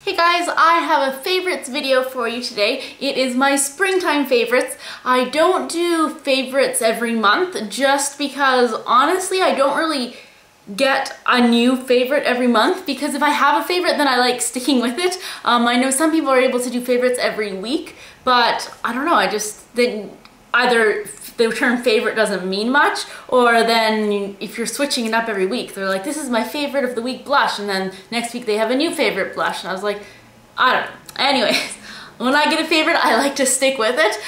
Hey guys, I have a favorites video for you today. It is my springtime favorites. I don't do favorites every month just because honestly I don't really get a new favorite every month, because if I have a favorite then I like sticking with it. I know some people are able to do favorites every week, but I don't know, I just think either the term favorite doesn't mean much, or then if you're switching it up every week, they're like, this is my favorite of the week blush, and then next week they have a new favorite blush, and I was like, I don't know. Anyways, when I get a favorite, I like to stick with it.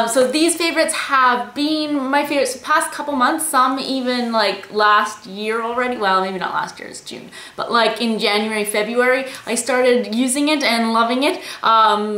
So these favorites have been my favorites the past couple months, some even like last year already. Well, maybe not last year, it's June, but like in January, February, I started using it and loving it.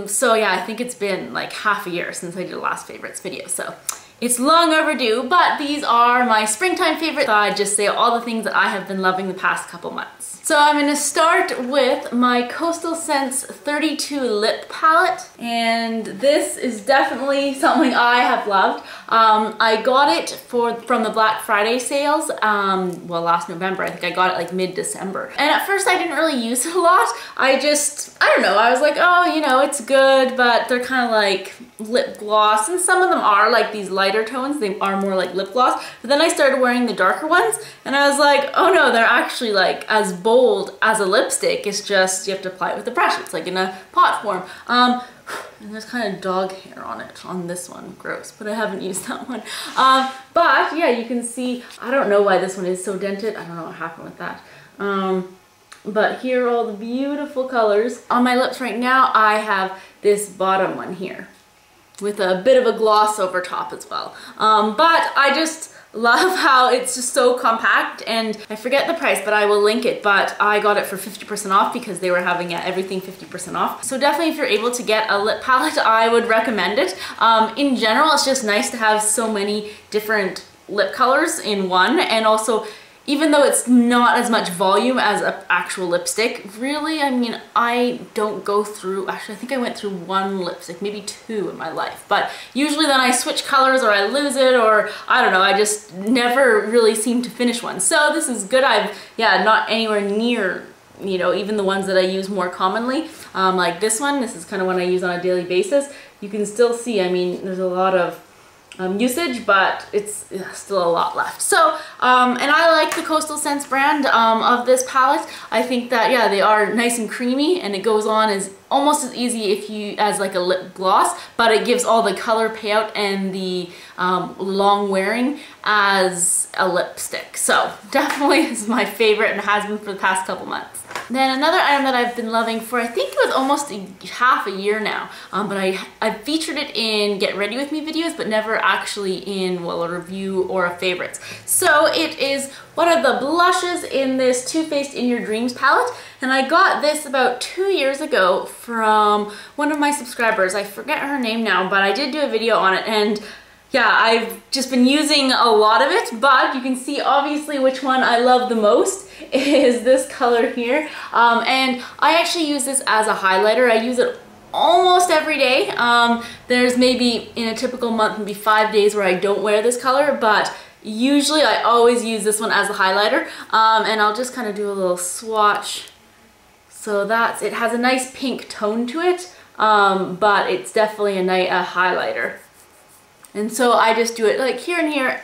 So yeah, I think it's been like half a year since I did the last favorites video. So it's long overdue, but these are my springtime favorites. So I just say all the things that I have been loving the past couple months. So I'm going to start with my Coastal Scents 32 lip palette, and this is definitely something I have loved. I got it from the Black Friday sales, well, last November. I think I got it like mid-December. And at first I didn't really use it a lot. I don't know, I was like, oh, you know, it's good, but they're kind of like lip gloss, and some of them are like these lighter tones, they are more like lip gloss. But then I started wearing the darker ones, and I was like, oh no, they're actually like as bold as a lipstick. It's just you have to apply it with a brush. It's like in a pot form. And there's kind of dog hair on it, on this one. Gross, but I haven't used that one. But yeah, you can see, I don't know why this one is so dented. I don't know what happened with that. But here are all the beautiful colors. On my lips right now, I have this bottom one here with a bit of a gloss over top as well. But I just love how it's just so compact, and I forget the price, but I will link it, but I got it for 50% off because they were having everything 50% off. So definitely if you're able to get a lip palette, I would recommend it. In general, it's just nice to have so many different lip colors in one, and also even though it's not as much volume as an actual lipstick, really, I mean, I don't go through, actually I think I went through one lipstick, maybe two in my life, but usually then I switch colors or I lose it, or I don't know, I just never really seem to finish one. So this is good. Yeah, not anywhere near, you know, even the ones that I use more commonly. Like this one, this is kind of one I use on a daily basis. You can still see, I mean, there's a lot of usage, but it's still a lot left. So, and I like the Coastal Scents brand of this palette. I think that, yeah, they are nice and creamy, and it goes on as almost as easy as like a lip gloss, but it gives all the color payout and the long wearing as a lipstick. So definitely is my favorite and has been for the past couple months. Then another item that I've been loving for, I think it was almost half a year now, but I featured it in Get Ready With Me videos, but never actually in, well, a review or a favorites. So it is one of the blushes in this Too Faced In Your Dreams palette, and I got this about 2 years ago from one of my subscribers. I forget her name now, but I did do a video on it, and yeah, I've just been using a lot of it, but you can see obviously which one I love the most is this color here. And I actually use this as a highlighter. I use it almost every day. There's maybe in a typical month maybe 5 days where I don't wear this color, but usually I always use this one as a highlighter. And I'll just kind of do a little swatch. So it has a nice pink tone to it, but it's definitely a highlighter. And so I just do it like here and here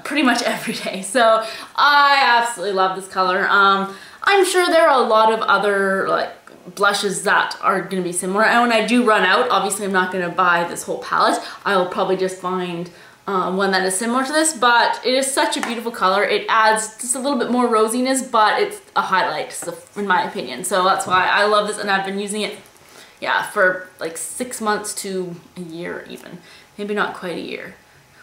pretty much every day. So I absolutely love this color. I'm sure there are a lot of other like blushes that are going to be similar. And when I do run out, obviously I'm not going to buy this whole palette. I will probably just find one that is similar to this, but it is such a beautiful color. It adds just a little bit more rosiness, but it's a highlight, so, in my opinion. So that's why I love this, and I've been using it, yeah, for like 6 months to a year even. Maybe not quite a year.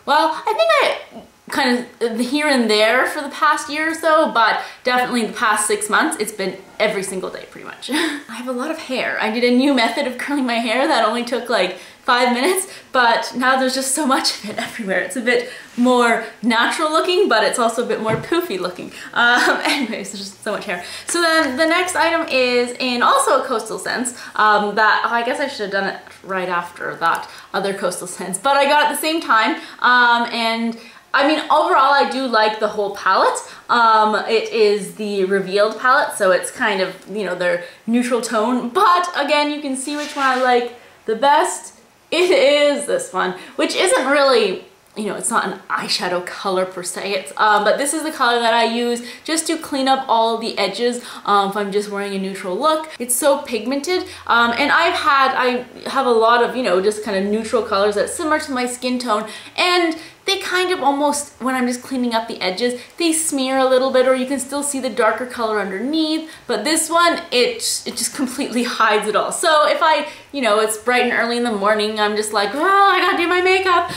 Well, I think I kind of here and there for the past year or so, but definitely the past 6 months, it's been every single day pretty much. I have a lot of hair. I did a new method of curling my hair that only took like 5 minutes, but now there's just so much of it everywhere. It's a bit more natural looking, but it's also a bit more poofy looking. Anyways, there's just so much hair. So then the next item is in also a Coastal Scents that I guess I should have done it right after that other Coastal Scents, but I got it at the same time. And I mean, overall, I do like the whole palette. It is the Revealed palette, so it's kind of, you know, their neutral tone. But again, you can see which one I like the best. It is this one, which isn't really, you know, it's not an eyeshadow color per se, it's, but this is the color that I use just to clean up all the edges if I'm just wearing a neutral look. It's so pigmented, and I have a lot of, you know, just kind of neutral colors that's similar to my skin tone, and they kind of almost, when I'm just cleaning up the edges, they smear a little bit, or you can still see the darker color underneath. But this one, it just completely hides it all. So if I, you know, it's bright and early in the morning, I'm just like, well, I gotta do my makeup.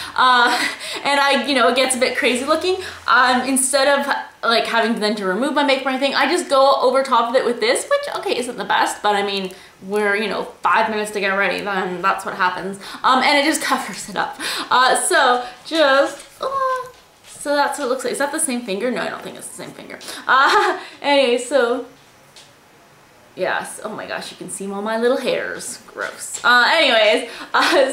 And you know, it gets a bit crazy looking. Instead of like having then to remove my makeup or anything, I just go over top of it with this, which, okay, isn't the best, but I mean, we're, you know, 5 minutes to get ready, then that's what happens. And it just covers it up. So that's what it looks like. Is that the same finger? No, I don't think it's the same finger. Anyway, so yes, oh my gosh, you can see all my little hairs. Gross. Anyways,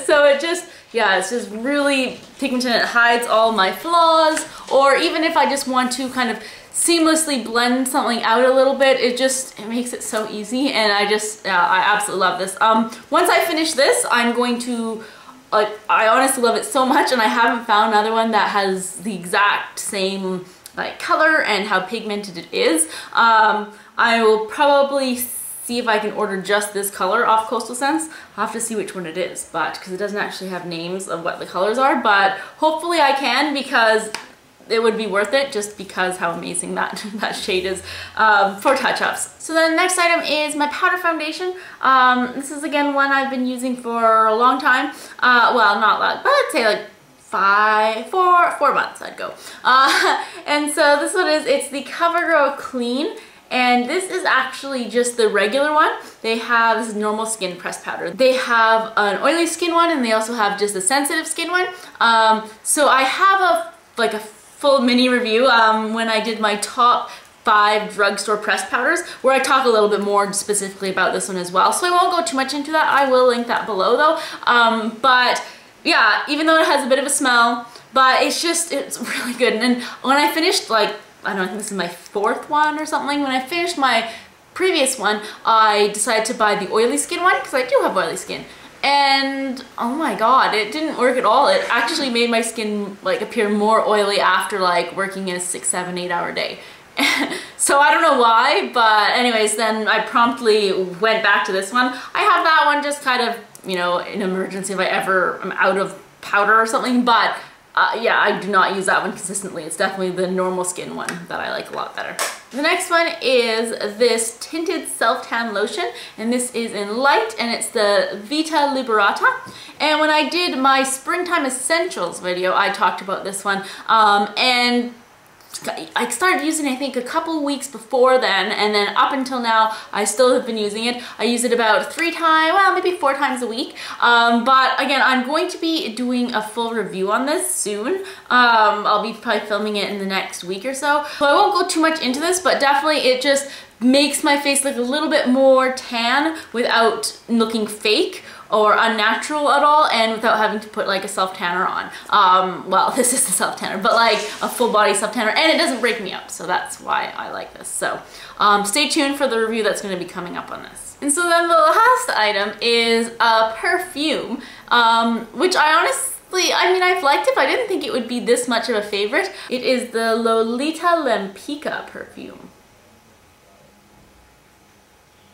so it just, yeah, it's just really pigmented. It hides all my flaws, or even if I just want to kind of seamlessly blend something out a little bit, it makes it so easy, and I absolutely love this. Once I finish this, I'm going to, like, I honestly love it so much, and I haven't found another one that has the exact same like color and how pigmented it is. I will probably see if I can order just this color off Coastal Scents. I'll have to see which one it is, but because it doesn't actually have names of what the colors are, but hopefully I can, because it would be worth it just because how amazing that shade is for touch-ups. So the next item is my powder foundation. This is again one I've been using for a long time. Well, not long, but I'd say like 4 months I'd go. And so this one is, it's the CoverGirl Clean. And this is actually just the regular one. They have this normal skin pressed powder. They have an oily skin one, and they also have just a sensitive skin one. So I have a full mini review when I did my top 5 drugstore pressed powders, where I talk a little bit more specifically about this one as well. So I won't go too much into that. I will link that below though. But yeah, even though it has a bit of a smell, but it's really good. And then when I finished, like, I don't know, I think this is my 4th one or something. When I finished my previous one, I decided to buy the oily skin one, because I do have oily skin. And oh my god, it didn't work at all. It actually made my skin like appear more oily after like working in a 6, 7, 8 hour day. So I don't know why, but anyways, then I promptly went back to this one. I have that one just kind of, you know, in emergency if I ever am out of powder or something, but yeah, I do not use that one consistently. It's definitely the normal skin one that I like a lot better. The next one is this tinted self-tan lotion, and this is in light, and it's the Vita Liberata. And when I did my springtime essentials video, I talked about this one, and I started using it, I think, a couple weeks before then, and then up until now, I still have been using it. I use it about 3 times, well, maybe 4 times a week. But again, I'm going to be doing a full review on this soon. I'll be probably filming it in the next week or so. So I won't go too much into this, but definitely it just makes my face look a little bit more tan without looking fake or unnatural at all, and without having to put like a self-tanner on. Well, this is the self-tanner, but like a full body self-tanner, and it doesn't break me up, so that's why I like this. So stay tuned for the review that's gonna be coming up on this. And so then the last item is a perfume, which I honestly, I mean, I've liked it, but I didn't think it would be this much of a favorite. It is the Lolita Lempicka perfume.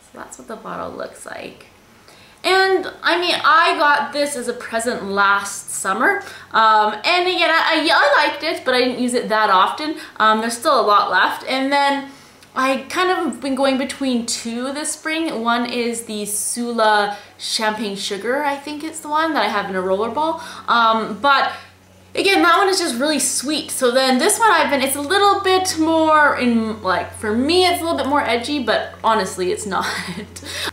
So that's what the bottle looks like. And I mean, I got this as a present last summer, and again, I liked it, but I didn't use it that often. There's still a lot left. And then I kind of been going between 2 this spring. One is the Sula Champagne Sugar, I think it's the one that I have in a rollerball. But again, that one is just really sweet. So then this one it's a little bit more for me, it's a little bit more edgy, but honestly, it's not.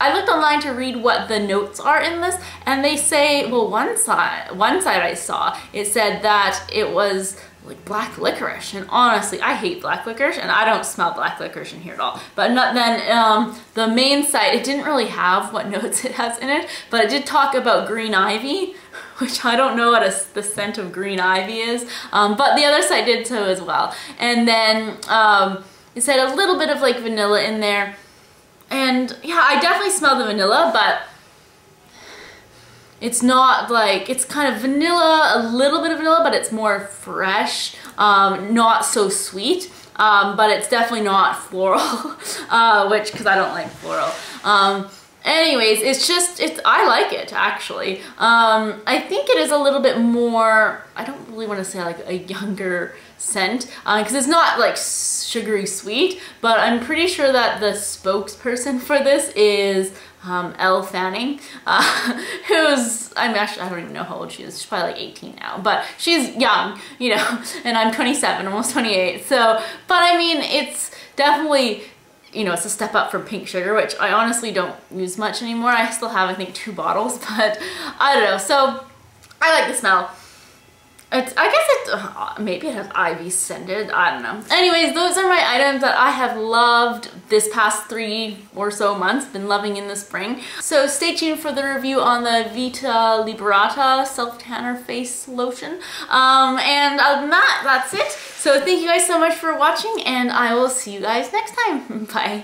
I looked online to read what the notes are in this, and they say, well, one side I saw, it said that it was like black licorice, and honestly I hate black licorice, and I don't smell black licorice in here at all. But then the main site, it didn't really have what notes it has in it, but it did talk about green ivy, which I don't know what the scent of green ivy is, but the other site did so as well. And then it said a little bit of like vanilla in there, and yeah, I definitely smell the vanilla, but it's not like, it's kind of vanilla, a little bit of vanilla, but it's more fresh, not so sweet, but it's definitely not floral, which, because I don't like floral. Anyways, I like it actually. I think it is a little bit more, I don't really want to say like a younger scent, because it's not like sugary sweet, but I'm pretty sure that the spokesperson for this is Elle Fanning, who's, I don't even know how old she is. She's probably like 18 now, but she's young, you know, and I'm 27, almost 28. So, but I mean, it's definitely, you know, it's a step up from pink sugar, which I honestly don't use much anymore. I still have, I think, 2 bottles, but I don't know. So I like the smell. I guess it, maybe it has ivy scented, I don't know. Anyways, those are my items that I have loved this past 3 or so months, been loving in the spring. So stay tuned for the review on the Vita Liberata Self-Tanner Face Lotion. And other than that, that's it. So thank you guys so much for watching, and I will see you guys next time. Bye.